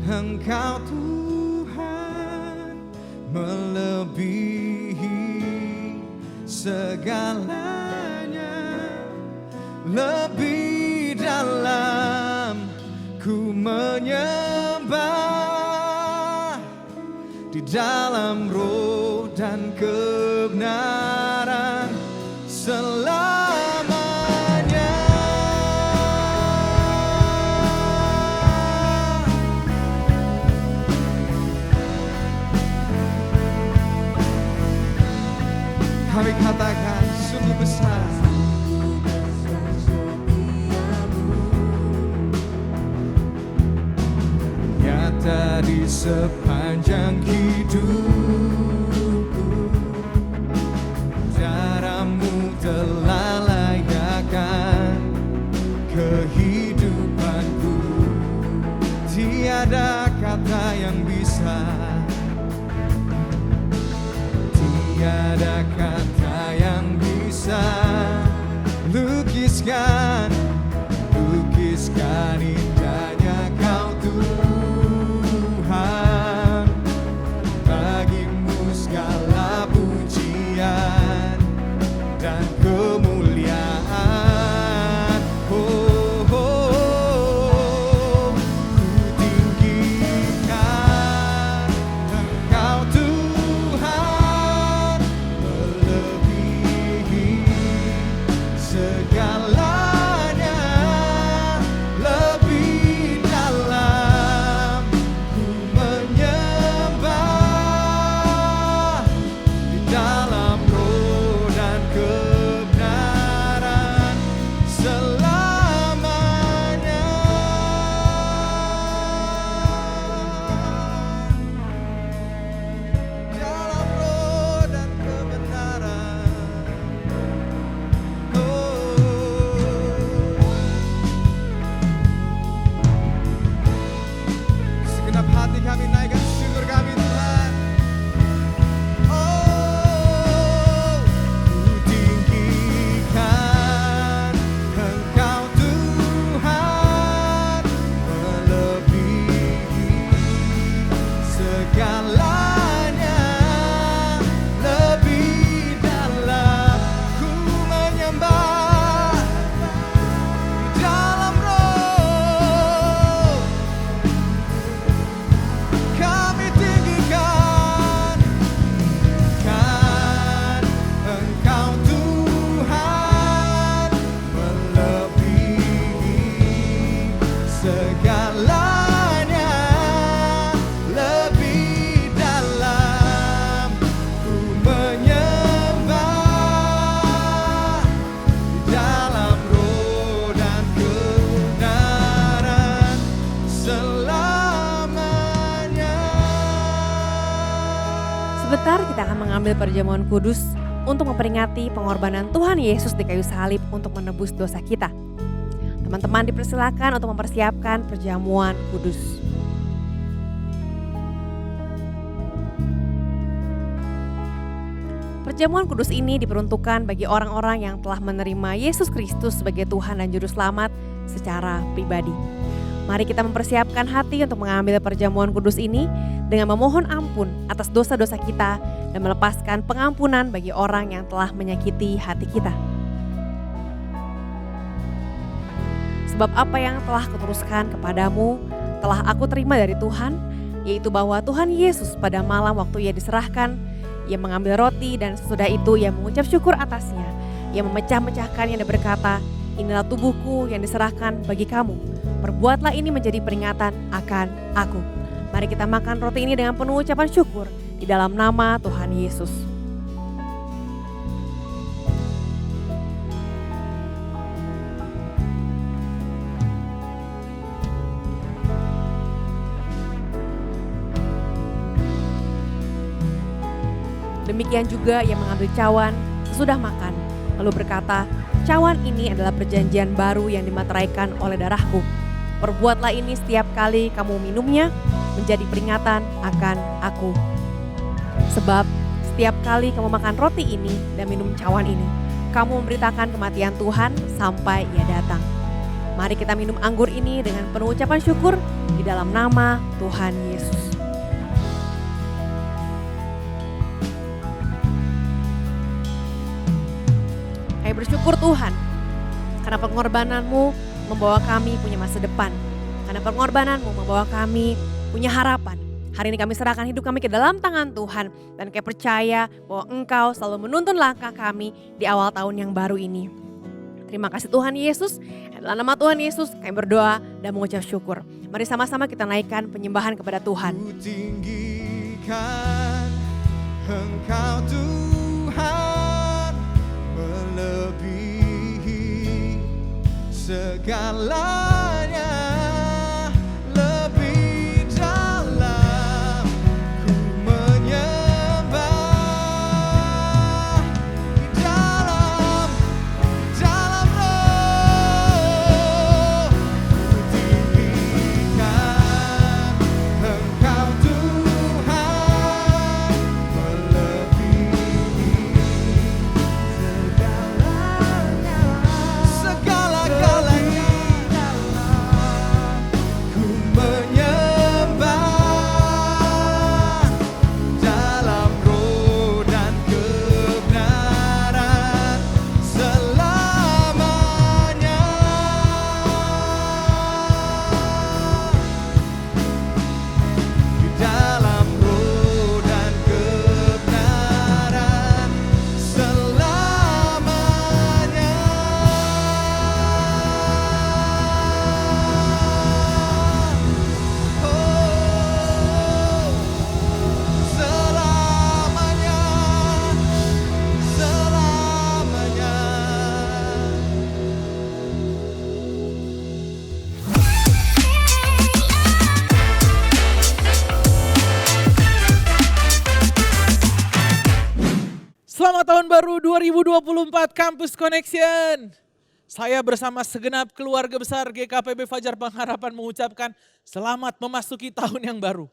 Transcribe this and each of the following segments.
Engkau Tuhan melebihi segalanya, lebih dalam ku menyembah di dalam roh dan kebenaran selamanya. Kami katakan sungguh besar nyata di sepanjang hidupku, darah-Mu telah layakkan kehidupanku. Tiada kata yang bisa, tiada kata yang bisa lukiskan indahnya Kau Tuhan. Bagimu segala pujian dan kemuliaan. Oh, oh, oh. Ku tinggikan Engkau Tuhan melebihi segalanya, lebih dalam ku menyembah di dalam roh dan kebenaran selamanya. Dalam roh dan kebenaran. Segenap hati kami naikkan syukur kami Tuhan. Oh, ku tinggikan Engkau Tuhan melebihi segalanya, lebih dalam ku menyembah di dalam roh. Kami tinggikan kan Engkau Tuhan melebihi segalanya, lebih dalam ku menyembah di dalam roh dan kebenaran selamanya. Sebentar kita akan mengambil perjamuan kudus untuk memperingati pengorbanan Tuhan Yesus di kayu salib untuk menebus dosa kita. Teman-teman dipersilakan untuk mempersiapkan perjamuan kudus. Perjamuan kudus ini diperuntukkan bagi orang-orang yang telah menerima Yesus Kristus sebagai Tuhan dan Juru Selamat secara pribadi. Mari kita mempersiapkan hati untuk mengambil perjamuan kudus ini dengan memohon ampun atas dosa-dosa kita dan melepaskan pengampunan bagi orang yang telah menyakiti hati kita. Sebab apa yang telah kuteruskan kepadamu telah aku terima dari Tuhan, yaitu bahwa Tuhan Yesus pada malam waktu Ia diserahkan, Ia mengambil roti dan sesudah itu Ia mengucap syukur atasnya. Ia memecah-mecahkannya dan berkata, "Inilah tubuhku yang diserahkan bagi kamu. Perbuatlah ini menjadi peringatan akan aku." Mari kita makan roti ini dengan penuh ucapan syukur di dalam nama Tuhan Yesus. Demikian juga Ia mengambil cawan sesudah makan, lalu berkata, "Cawan ini adalah perjanjian baru yang dimateraikan oleh darahku. Perbuatlah ini setiap kali kamu minumnya menjadi peringatan akan aku. Sebab setiap kali kamu makan roti ini dan minum cawan ini, kamu memberitakan kematian Tuhan sampai Ia datang." Mari kita minum anggur ini dengan penuh ucapan syukur di dalam nama Tuhan Yesus. Kami bersyukur Tuhan, karena pengorbananmu membawa kami punya masa depan. Karena pengorbananmu membawa kami punya harapan. Hari ini kami serahkan hidup kami ke dalam tangan Tuhan. Dan kami percaya bahwa Engkau selalu menuntun langkah kami di awal tahun yang baru ini. Terima kasih Tuhan Yesus. Dalam nama Tuhan Yesus kami berdoa dan mengucap syukur. Mari sama-sama kita naikkan penyembahan kepada Tuhan. Ku tinggikan Engkau Tuhan, melebihi segalanya, lebih dalam ku menyembah, di dalam roh ku tinggikan Engkau Tuhan, melebihi segala-galanya, ku menyembah dalam roh dan kebenaran selamanya. Di dalam roh dan kebenaran selamanya. Oh, selamanya, selamanya. Selamat tahun baru 2024 Campus Connection. Saya bersama segenap keluarga besar GKPB Fajar Pengharapan mengucapkan selamat memasuki tahun yang baru.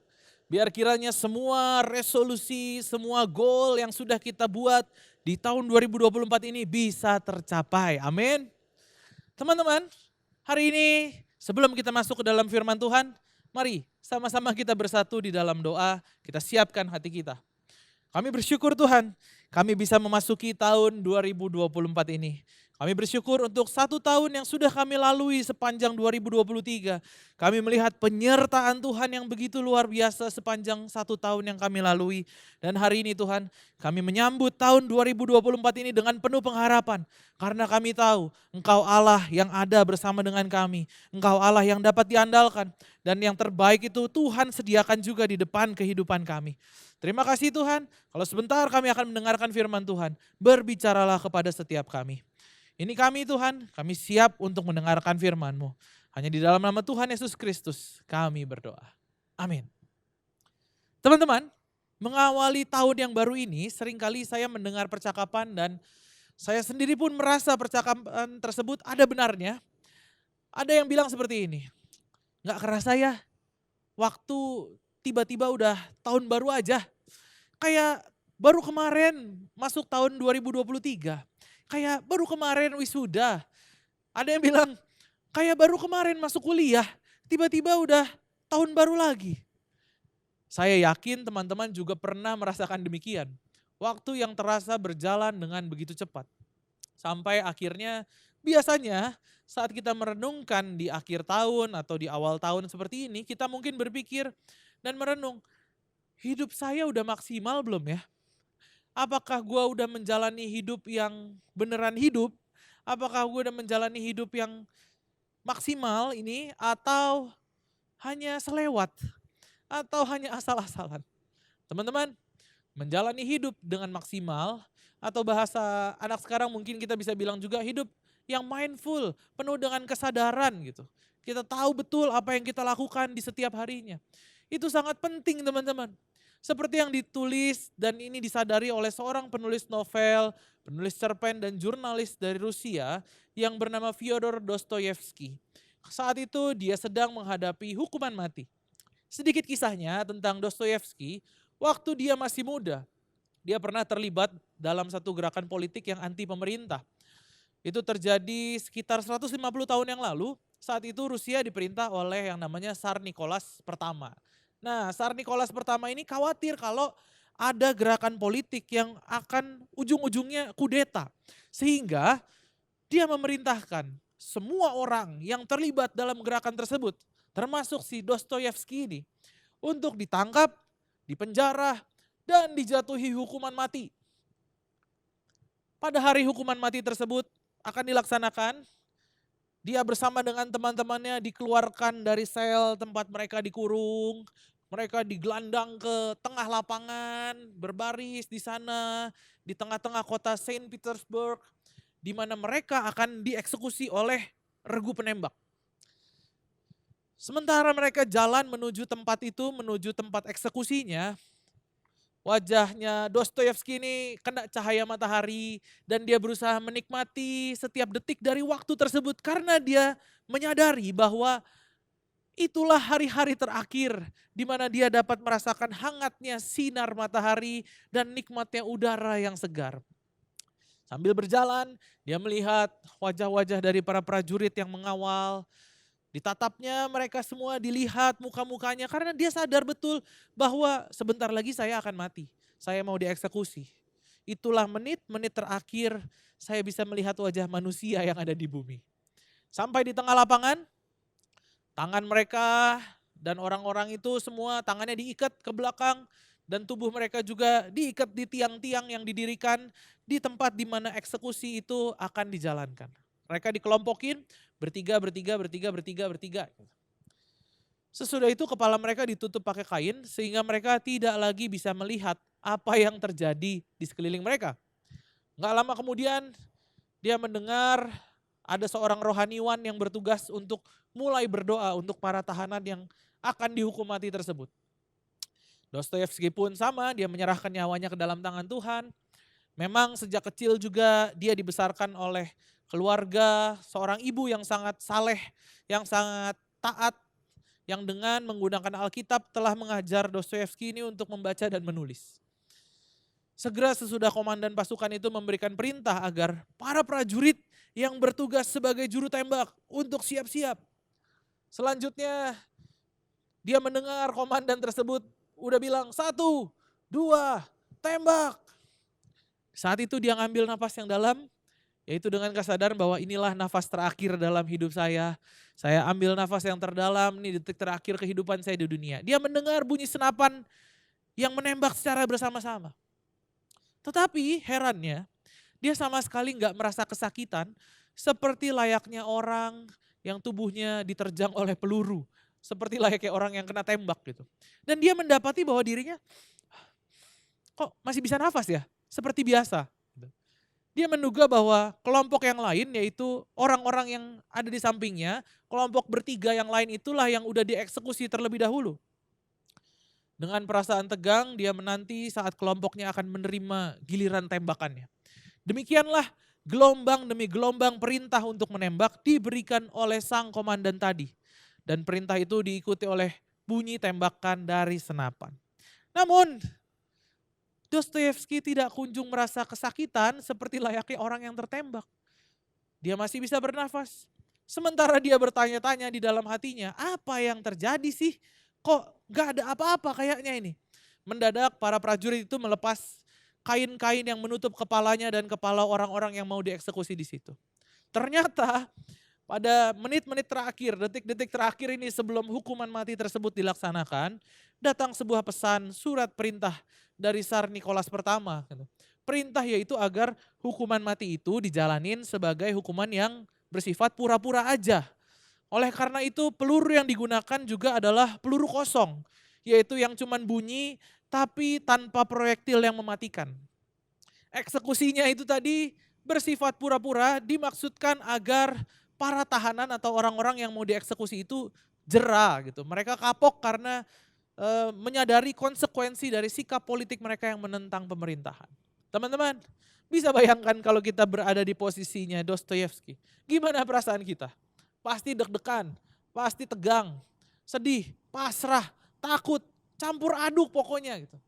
Biar kiranya semua resolusi, semua goal yang sudah kita buat di tahun 2024 ini bisa tercapai. Amin. Teman-teman, hari ini sebelum kita masuk ke dalam firman Tuhan, mari sama-sama kita bersatu di dalam doa, kita siapkan hati kita. Kami bersyukur Tuhan, kami bisa memasuki tahun 2024 ini. Kami bersyukur untuk 1 tahun yang sudah kami lalui sepanjang 2023. Kami melihat penyertaan Tuhan yang begitu luar biasa sepanjang 1 tahun yang kami lalui. Dan hari ini Tuhan, kami menyambut tahun 2024 ini dengan penuh pengharapan. Karena kami tahu Engkau Allah yang ada bersama dengan kami. Engkau Allah yang dapat diandalkan. Dan yang terbaik itu Tuhan sediakan juga di depan kehidupan kami. Terima kasih Tuhan, kalau sebentar kami akan mendengarkan firman Tuhan. Berbicaralah kepada setiap kami. Ini kami Tuhan, kami siap untuk mendengarkan firman-Mu. Hanya di dalam nama Tuhan Yesus Kristus kami berdoa. Amin. Teman-teman, mengawali tahun yang baru ini seringkali saya mendengar percakapan dan saya sendiri pun merasa percakapan tersebut ada benarnya. Ada yang bilang seperti ini, gak kerasa ya waktu tiba-tiba udah tahun baru aja. Kayak baru kemarin masuk tahun 2023. Kayak baru kemarin wisuda. Ada yang bilang kayak baru kemarin masuk kuliah. Tiba-tiba udah tahun baru lagi. Saya yakin teman-teman juga pernah merasakan demikian. Waktu yang terasa berjalan dengan begitu cepat. Sampai akhirnya biasanya saat kita merenungkan di akhir tahun atau di awal tahun seperti ini, kita mungkin berpikir dan merenung, hidup saya udah maksimal belum ya? Apakah gue udah menjalani hidup yang beneran hidup? Apakah gue udah menjalani hidup yang maksimal ini atau hanya selewat? Atau hanya asal-asalan? Teman-teman, menjalani hidup dengan maksimal atau bahasa anak sekarang mungkin kita bisa bilang juga hidup yang mindful, penuh dengan kesadaran gitu. Kita tahu betul apa yang kita lakukan di setiap harinya. Itu sangat penting teman-teman. Seperti yang ditulis dan ini disadari oleh seorang penulis novel, penulis cerpen dan jurnalis dari Rusia yang bernama Fyodor Dostoyevsky. Saat itu dia sedang menghadapi hukuman mati. Sedikit kisahnya tentang Dostoyevsky, waktu dia masih muda, dia pernah terlibat dalam satu gerakan politik yang anti pemerintah. Itu terjadi sekitar 150 tahun yang lalu Saat itu Rusia diperintah oleh yang namanya Tsar Nicholas pertama. Nah, Tsar Nicholas pertama ini khawatir kalau ada gerakan politik yang akan ujung-ujungnya kudeta. Sehingga dia memerintahkan semua orang yang terlibat dalam gerakan tersebut, termasuk si Dostoyevsky ini, untuk ditangkap, dipenjara, dan dijatuhi hukuman mati. Pada hari hukuman mati tersebut akan dilaksanakan, dia bersama dengan teman-temannya dikeluarkan dari sel tempat mereka dikurung. Mereka digelandang ke tengah lapangan, berbaris di sana, di tengah-tengah kota Saint Petersburg, di mana mereka akan dieksekusi oleh regu penembak. Sementara mereka jalan menuju tempat itu, menuju tempat eksekusinya, wajahnya Dostoyevsky ini kena cahaya matahari dan dia berusaha menikmati setiap detik dari waktu tersebut karena dia menyadari bahwa itulah hari-hari terakhir di mana dia dapat merasakan hangatnya sinar matahari dan nikmatnya udara yang segar. Sambil berjalan, dia melihat wajah-wajah dari para prajurit yang mengawal. Ditatapnya mereka semua, dilihat muka-mukanya karena dia sadar betul bahwa sebentar lagi saya akan mati. Saya mau dieksekusi. Itulah menit-menit terakhir saya bisa melihat wajah manusia yang ada di bumi. Sampai di tengah lapangan, tangan mereka dan orang-orang itu semua tangannya diikat ke belakang dan tubuh mereka juga diikat di tiang-tiang yang didirikan di tempat di mana eksekusi itu akan dijalankan. Mereka dikelompokin bertiga. Sesudah itu kepala mereka ditutup pakai kain sehingga mereka tidak lagi bisa melihat apa yang terjadi di sekeliling mereka. Nggak lama kemudian dia mendengar ada seorang rohaniwan yang bertugas untuk mulai berdoa untuk para tahanan yang akan dihukum mati tersebut. Dostoyevsky pun sama, dia menyerahkan nyawanya ke dalam tangan Tuhan. Memang sejak kecil juga dia dibesarkan oleh keluarga, seorang ibu yang sangat saleh, yang sangat taat, yang dengan menggunakan Alkitab telah mengajar Dostoyevsky ini untuk membaca dan menulis. Segera sesudah komandan pasukan itu memberikan perintah agar para prajurit yang bertugas sebagai juru tembak untuk siap-siap. Selanjutnya dia mendengar komandan tersebut udah bilang 1, 2, tembak. Saat itu dia ngambil nafas yang dalam, yaitu dengan kesadaran bahwa inilah nafas terakhir dalam hidup saya. Saya ambil nafas yang terdalam, ini detik terakhir kehidupan saya di dunia. Dia mendengar bunyi senapan yang menembak secara bersama-sama. Tetapi herannya, dia sama sekali nggak merasa kesakitan seperti layaknya orang yang tubuhnya diterjang oleh peluru. Seperti layaknya orang yang kena tembak gitu. Dan dia mendapati bahwa dirinya, kok masih bisa nafas ya? Seperti biasa. Dia menduga bahwa kelompok yang lain yaitu orang-orang yang ada di sampingnya, kelompok bertiga yang lain itulah yang udah dieksekusi terlebih dahulu. Dengan perasaan tegang dia menanti saat kelompoknya akan menerima giliran tembakannya. Demikianlah gelombang demi gelombang perintah untuk menembak diberikan oleh sang komandan tadi. Dan perintah itu diikuti oleh bunyi tembakan dari senapan. Namun Dostoyevsky tidak kunjung merasa kesakitan seperti layaknya orang yang tertembak. Dia masih bisa bernafas. Sementara dia bertanya-tanya di dalam hatinya, apa yang terjadi sih? Kok gak ada apa-apa kayaknya ini? Mendadak para prajurit itu melepas kain-kain yang menutup kepalanya dan kepala orang-orang yang mau dieksekusi di situ. Ternyata pada menit-menit terakhir, detik-detik terakhir ini sebelum hukuman mati tersebut dilaksanakan, datang sebuah pesan surat perintah dari Tsar Nicholas pertama. Perintah yaitu agar hukuman mati itu dijalanin sebagai hukuman yang bersifat pura-pura aja. Oleh karena itu peluru yang digunakan juga adalah peluru kosong, yaitu yang cuman bunyi tapi tanpa proyektil yang mematikan. Eksekusinya itu tadi bersifat pura-pura dimaksudkan agar para tahanan atau orang-orang yang mau dieksekusi itu jera gitu. Mereka kapok karena menyadari konsekuensi dari sikap politik mereka yang menentang pemerintahan. Teman-teman, bisa bayangkan kalau kita berada di posisinya Dostoyevsky. Gimana perasaan kita? Pasti deg-degan, pasti tegang, sedih, pasrah, takut, campur aduk pokoknya gitu.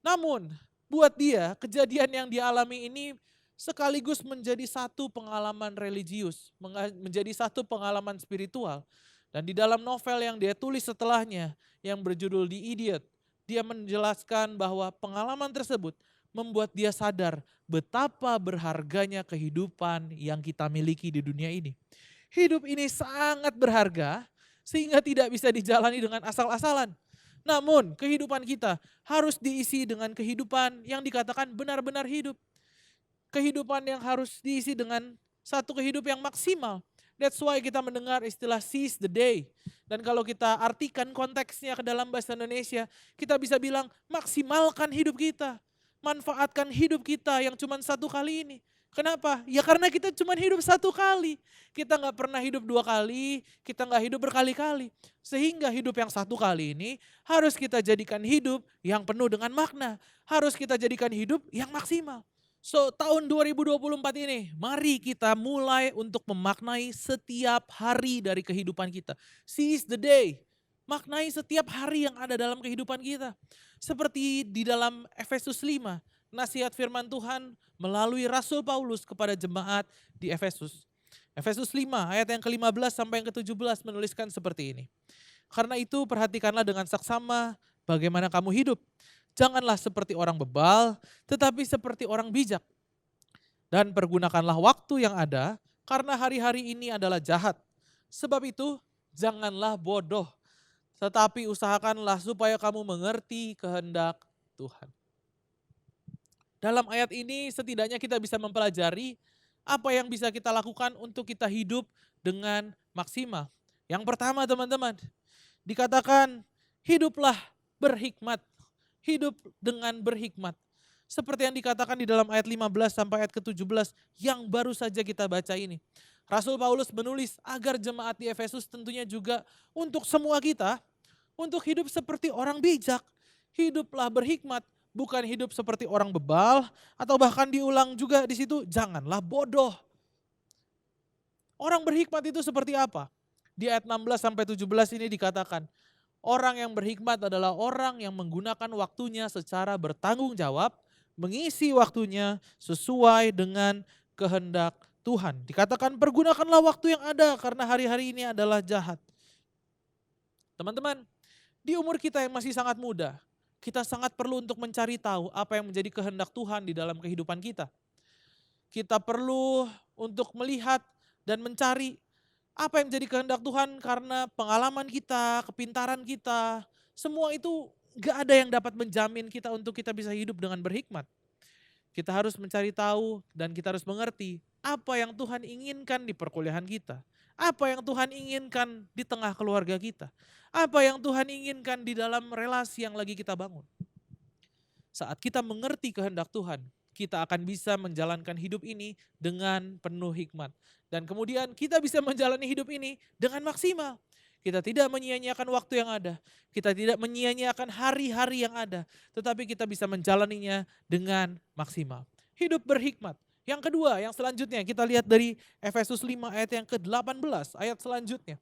Namun buat dia kejadian yang dialami ini sekaligus menjadi satu pengalaman religius, menjadi satu pengalaman spiritual. Dan di dalam novel yang dia tulis setelahnya, yang berjudul The Idiot, dia menjelaskan bahwa pengalaman tersebut membuat dia sadar betapa berharganya kehidupan yang kita miliki di dunia ini. Hidup ini sangat berharga sehingga tidak bisa dijalani dengan asal-asalan. Namun kehidupan kita harus diisi dengan kehidupan yang dikatakan benar-benar hidup. Kehidupan yang harus diisi dengan satu kehidupan yang maksimal. That's why kita mendengar istilah seize the day. Dan kalau kita artikan konteksnya ke dalam bahasa Indonesia, kita bisa bilang maksimalkan hidup kita. Manfaatkan hidup kita yang cuma satu kali ini. Kenapa? Ya karena kita cuma hidup satu kali. Kita nggak pernah hidup dua kali, kita nggak hidup berkali-kali. Sehingga hidup yang satu kali ini harus kita jadikan hidup yang penuh dengan makna. Harus kita jadikan hidup yang maksimal. So tahun 2024 ini mari kita mulai untuk memaknai setiap hari dari kehidupan kita. Seize the day. Maknai setiap hari yang ada dalam kehidupan kita. Seperti di dalam Efesus 5, nasihat firman Tuhan melalui Rasul Paulus kepada jemaat di Efesus. Efesus 5 ayat yang ke-15 sampai yang ke-17 menuliskan seperti ini. Karena itu perhatikanlah dengan saksama bagaimana kamu hidup. Janganlah seperti orang bebal, tetapi seperti orang bijak. Dan pergunakanlah waktu yang ada, karena hari-hari ini adalah jahat. Sebab itu, janganlah bodoh, tetapi usahakanlah supaya kamu mengerti kehendak Tuhan. Dalam ayat ini setidaknya kita bisa mempelajari apa yang bisa kita lakukan untuk kita hidup dengan maksimal. Yang pertama teman-teman, dikatakan hiduplah berhikmat. Hidup dengan berhikmat. Seperti yang dikatakan di dalam ayat 15 sampai ayat ke-17 yang baru saja kita baca ini. Rasul Paulus menulis agar jemaat di Efesus tentunya juga untuk semua kita, untuk hidup seperti orang bijak. Hiduplah berhikmat, bukan hidup seperti orang bebal, atau bahkan diulang juga di situ, janganlah bodoh. Orang berhikmat itu seperti apa? Di ayat 16 sampai 17 ini dikatakan, orang yang berhikmat adalah orang yang menggunakan waktunya secara bertanggung jawab, mengisi waktunya sesuai dengan kehendak Tuhan. Dikatakan pergunakanlah waktu yang ada karena hari-hari ini adalah jahat. Teman-teman, di umur kita yang masih sangat muda, kita sangat perlu untuk mencari tahu apa yang menjadi kehendak Tuhan di dalam kehidupan kita. Kita perlu untuk melihat dan mencari apa yang menjadi kehendak Tuhan karena pengalaman kita, kepintaran kita, semua itu gak ada yang dapat menjamin kita untuk kita bisa hidup dengan berhikmat. Kita harus mencari tahu dan kita harus mengerti apa yang Tuhan inginkan di perkuliahan kita. Apa yang Tuhan inginkan di tengah keluarga kita. Apa yang Tuhan inginkan di dalam relasi yang lagi kita bangun. Saat kita mengerti kehendak Tuhan, kita akan bisa menjalankan hidup ini dengan penuh hikmat. Dan kemudian kita bisa menjalani hidup ini dengan maksimal. Kita tidak menyia-nyiakan waktu yang ada. Kita tidak menyia-nyiakan hari-hari yang ada. Tetapi kita bisa menjalaninya dengan maksimal. Hidup berhikmat. Yang kedua, yang selanjutnya kita lihat dari Efesus 5 ayat yang ke-18. Ayat selanjutnya.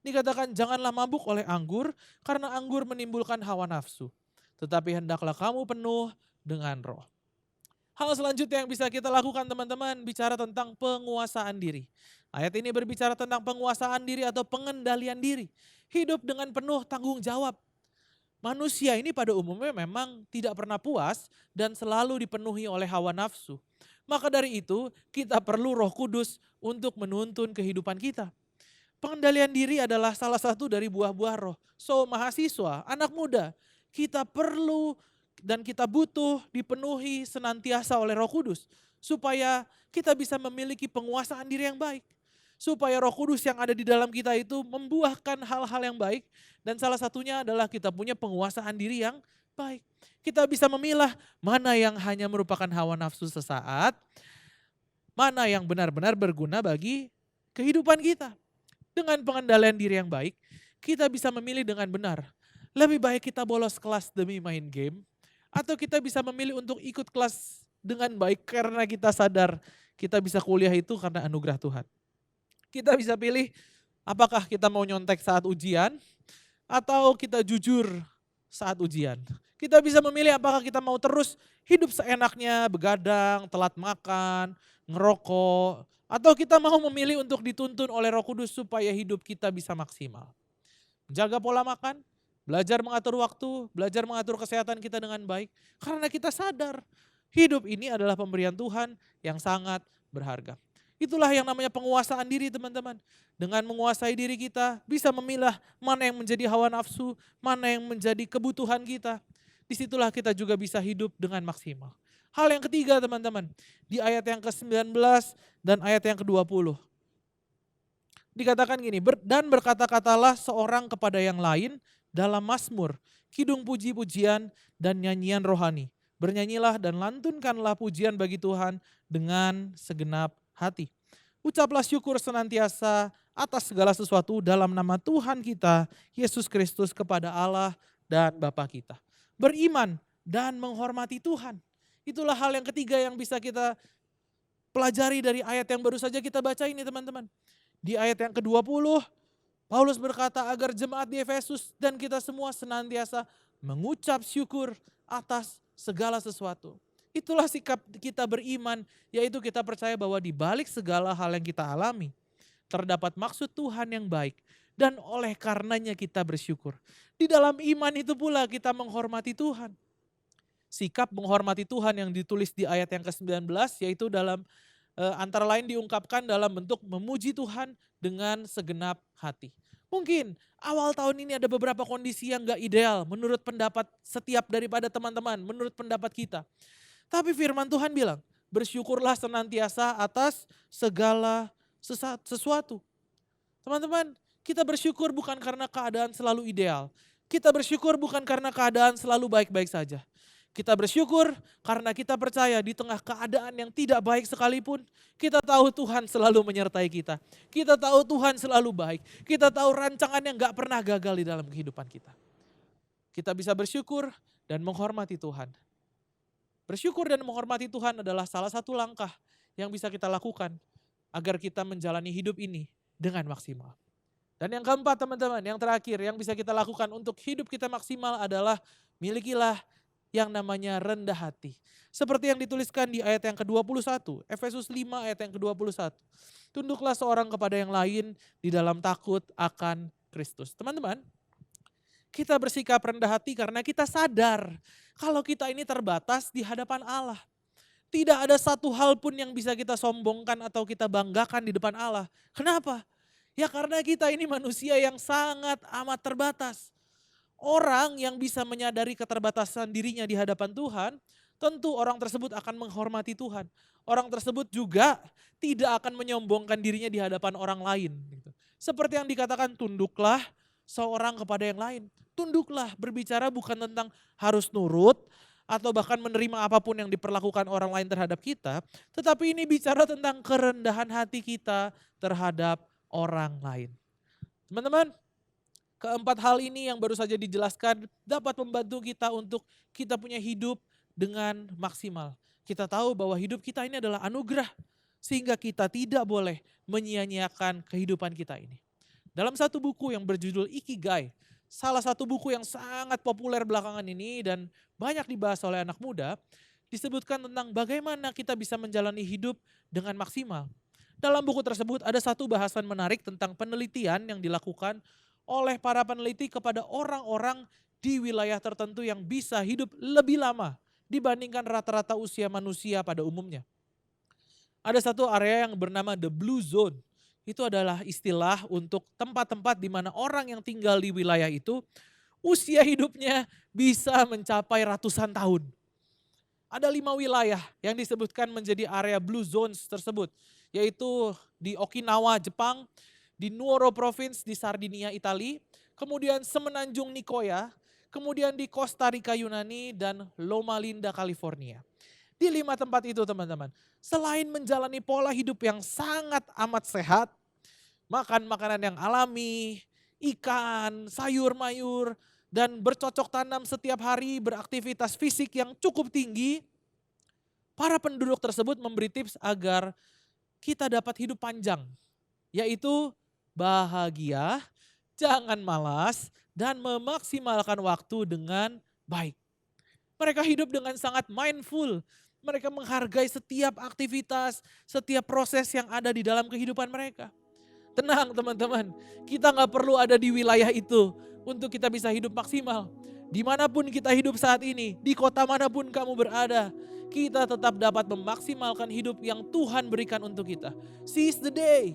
Dikatakan janganlah mabuk oleh anggur karena anggur menimbulkan hawa nafsu. Tetapi hendaklah kamu penuh dengan roh. Hal selanjutnya yang bisa kita lakukan teman-teman bicara tentang penguasaan diri. Ayat ini berbicara tentang penguasaan diri atau pengendalian diri. Hidup dengan penuh tanggung jawab. Manusia ini pada umumnya memang tidak pernah puas dan selalu dipenuhi oleh hawa nafsu. Maka dari itu kita perlu Roh Kudus untuk menuntun kehidupan kita. Pengendalian diri adalah salah satu dari buah-buah roh. So mahasiswa, anak muda, kita perlu dan kita butuh dipenuhi senantiasa oleh Roh Kudus. Supaya kita bisa memiliki penguasaan diri yang baik. Supaya Roh Kudus yang ada di dalam kita itu membuahkan hal-hal yang baik. Dan salah satunya adalah kita punya penguasaan diri yang baik. Kita bisa memilah mana yang hanya merupakan hawa nafsu sesaat. Mana yang benar-benar berguna bagi kehidupan kita. Dengan pengendalian diri yang baik, kita bisa memilih dengan benar. Lebih baik kita bolos kelas demi main game. Atau kita bisa memilih untuk ikut kelas dengan baik karena kita sadar kita bisa kuliah itu karena anugerah Tuhan. Kita bisa pilih apakah kita mau nyontek saat ujian atau kita jujur saat ujian. Kita bisa memilih apakah kita mau terus hidup seenaknya, begadang, telat makan, ngerokok, atau kita mau memilih untuk dituntun oleh Roh Kudus supaya hidup kita bisa maksimal. Jaga pola makan, belajar mengatur waktu, belajar mengatur kesehatan kita dengan baik. Karena kita sadar hidup ini adalah pemberian Tuhan yang sangat berharga. Itulah yang namanya penguasaan diri teman-teman. Dengan menguasai diri kita bisa memilah mana yang menjadi hawa nafsu, mana yang menjadi kebutuhan kita. Disitulah kita juga bisa hidup dengan maksimal. Hal yang ketiga teman-teman, di ayat yang ke-19 dan ayat yang ke-20. Dikatakan gini, dan berkata-katalah seorang kepada yang lain dalam mazmur, kidung puji-pujian dan nyanyian rohani. Bernyanyilah dan lantunkanlah pujian bagi Tuhan dengan segenap hati. Ucaplah syukur senantiasa atas segala sesuatu dalam nama Tuhan kita, Yesus Kristus kepada Allah dan Bapa kita. Beriman dan menghormati Tuhan. Itulah hal yang ketiga yang bisa kita pelajari dari ayat yang baru saja kita baca ini teman-teman. Di ayat yang ke-20, Paulus berkata agar jemaat di Efesus dan kita semua senantiasa mengucap syukur atas segala sesuatu. Itulah sikap kita beriman, yaitu kita percaya bahwa di balik segala hal yang kita alami, terdapat maksud Tuhan yang baik. Dan oleh karenanya kita bersyukur. Di dalam iman itu pula kita menghormati Tuhan. Sikap menghormati Tuhan yang ditulis di ayat yang ke-19, yaitu dalam antara lain diungkapkan dalam bentuk memuji Tuhan dengan segenap hati. Mungkin awal tahun ini ada beberapa kondisi yang gak ideal menurut pendapat setiap daripada teman-teman, menurut pendapat kita. Tapi firman Tuhan bilang, bersyukurlah senantiasa atas segala sesuatu. Teman-teman, kita bersyukur bukan karena keadaan selalu ideal. Kita bersyukur bukan karena keadaan selalu baik-baik saja. Kita bersyukur karena kita percaya di tengah keadaan yang tidak baik sekalipun, kita tahu Tuhan selalu menyertai kita. Kita tahu Tuhan selalu baik. Kita tahu rancangan yang gak pernah gagal di dalam kehidupan kita. Kita bisa bersyukur dan menghormati Tuhan. Bersyukur dan menghormati Tuhan adalah salah satu langkah yang bisa kita lakukan agar kita menjalani hidup ini dengan maksimal. Dan yang keempat teman-teman, yang terakhir yang bisa kita lakukan untuk hidup kita maksimal adalah milikilah yang namanya rendah hati. Seperti yang dituliskan di ayat yang ke-21, Efesus 5 ayat yang ke-21. Tunduklah seorang kepada yang lain di dalam takut akan Kristus. Teman-teman, kita bersikap rendah hati karena kita sadar kalau kita ini terbatas di hadapan Allah. Tidak ada satu hal pun yang bisa kita sombongkan atau kita banggakan di depan Allah. Kenapa? Ya karena kita ini manusia yang sangat amat terbatas. Orang yang bisa menyadari keterbatasan dirinya di hadapan Tuhan, tentu orang tersebut akan menghormati Tuhan. Orang tersebut juga tidak akan menyombongkan dirinya di hadapan orang lain. Seperti yang dikatakan, tunduklah seorang kepada yang lain. Tunduklah, berbicara bukan tentang harus nurut atau bahkan menerima apapun yang diperlakukan orang lain terhadap kita. Tetapi ini bicara tentang kerendahan hati kita terhadap orang lain. Teman-teman, keempat hal ini yang baru saja dijelaskan dapat membantu kita untuk kita punya hidup dengan maksimal. Kita tahu bahwa hidup kita ini adalah anugerah sehingga kita tidak boleh menyia-nyiakan kehidupan kita ini. Dalam satu buku yang berjudul Ikigai, salah satu buku yang sangat populer belakangan ini dan banyak dibahas oleh anak muda, disebutkan tentang bagaimana kita bisa menjalani hidup dengan maksimal. Dalam buku tersebut ada satu bahasan menarik tentang penelitian yang dilakukan oleh para peneliti kepada orang-orang di wilayah tertentu yang bisa hidup lebih lama dibandingkan rata-rata usia manusia pada umumnya. Ada satu area yang bernama The Blue Zone. Itu adalah istilah untuk tempat-tempat di mana orang yang tinggal di wilayah itu usia hidupnya bisa mencapai ratusan tahun. Ada 5 wilayah yang disebutkan menjadi area Blue Zones tersebut, yaitu di Okinawa, Jepang, di Nuoro Province di Sardinia, Italia, kemudian Semenanjung Nicoya, kemudian di Costa Rica, Yunani, dan Loma Linda, California. Di 5 tempat itu teman-teman, selain menjalani pola hidup yang sangat amat sehat, makan makanan yang alami, ikan, sayur-mayur, dan bercocok tanam setiap hari, beraktivitas fisik yang cukup tinggi, para penduduk tersebut memberi tips agar kita dapat hidup panjang, yaitu bahagia, jangan malas, dan memaksimalkan waktu dengan baik. Mereka hidup dengan sangat mindful. Mereka menghargai setiap aktivitas, setiap proses yang ada di dalam kehidupan mereka. Tenang teman-teman, kita nggak perlu ada di wilayah itu untuk kita bisa hidup maksimal. Dimanapun kita hidup saat ini, di kota manapun kamu berada, kita tetap dapat memaksimalkan hidup yang Tuhan berikan untuk kita. Seize the day.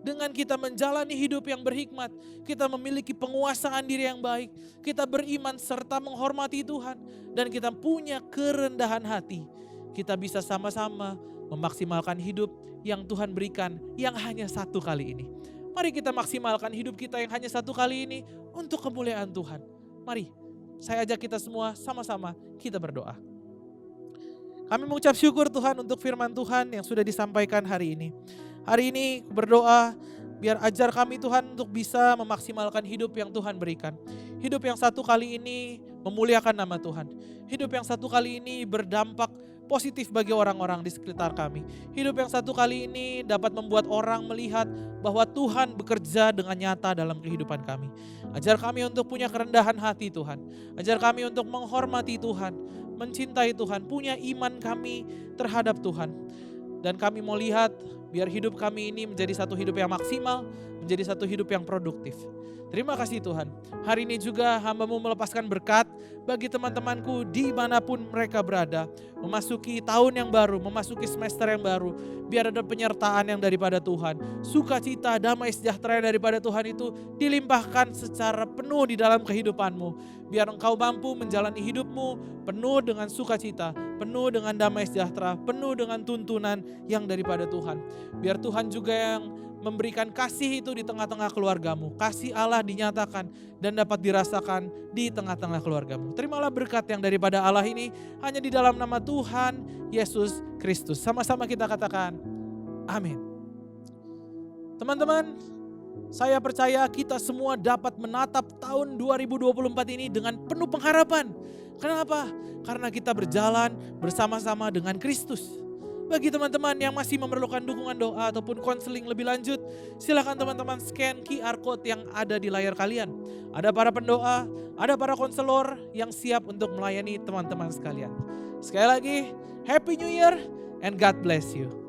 Dengan kita menjalani hidup yang berhikmat, kita memiliki penguasaan diri yang baik, kita beriman serta menghormati Tuhan, dan kita punya kerendahan hati. Kita bisa sama-sama memaksimalkan hidup yang Tuhan berikan yang hanya satu kali ini. Mari kita maksimalkan hidup kita yang hanya satu kali ini untuk kemuliaan Tuhan. Mari, saya ajak kita semua sama-sama kita berdoa. Kami mengucap syukur Tuhan untuk firman Tuhan yang sudah disampaikan hari ini. Hari ini berdoa biar ajar kami Tuhan untuk bisa memaksimalkan hidup yang Tuhan berikan. Hidup yang satu kali ini memuliakan nama Tuhan. Hidup yang satu kali ini berdampak positif bagi orang-orang di sekitar kami. Hidup yang satu kali ini dapat membuat orang melihat bahwa Tuhan bekerja dengan nyata dalam kehidupan kami. Ajar kami untuk punya kerendahan hati Tuhan. Ajar kami untuk menghormati Tuhan, mencintai Tuhan, punya iman kami terhadap Tuhan. Dan kami mau lihat biar hidup kami ini menjadi satu hidup yang maksimal, menjadi satu hidup yang produktif. Terima kasih Tuhan. Hari ini juga hamba-Mu melepaskan berkat bagi teman-temanku dimanapun mereka berada. Memasuki tahun yang baru, memasuki semester yang baru. Biar ada penyertaan yang daripada Tuhan. Sukacita, damai sejahtera yang daripada Tuhan itu dilimpahkan secara penuh di dalam kehidupan-Mu. Biar Engkau mampu menjalani hidup-Mu penuh dengan sukacita, penuh dengan damai sejahtera, penuh dengan tuntunan yang daripada Tuhan. Biar Tuhan juga yang memberikan kasih itu di tengah-tengah keluargamu. Kasih Allah dinyatakan dan dapat dirasakan di tengah-tengah keluargamu. Terimalah berkat yang daripada Allah ini hanya di dalam nama Tuhan Yesus Kristus. Sama-sama kita katakan amin. Teman-teman, saya percaya kita semua dapat menatap tahun 2024 ini dengan penuh pengharapan. Kenapa? Karena kita berjalan bersama-sama dengan Kristus. Bagi teman-teman yang masih memerlukan dukungan doa ataupun konseling lebih lanjut, silakan teman-teman scan QR Code yang ada di layar kalian. Ada para pendoa, ada para konselor yang siap untuk melayani teman-teman sekalian. Sekali lagi, Happy New Year and God bless you.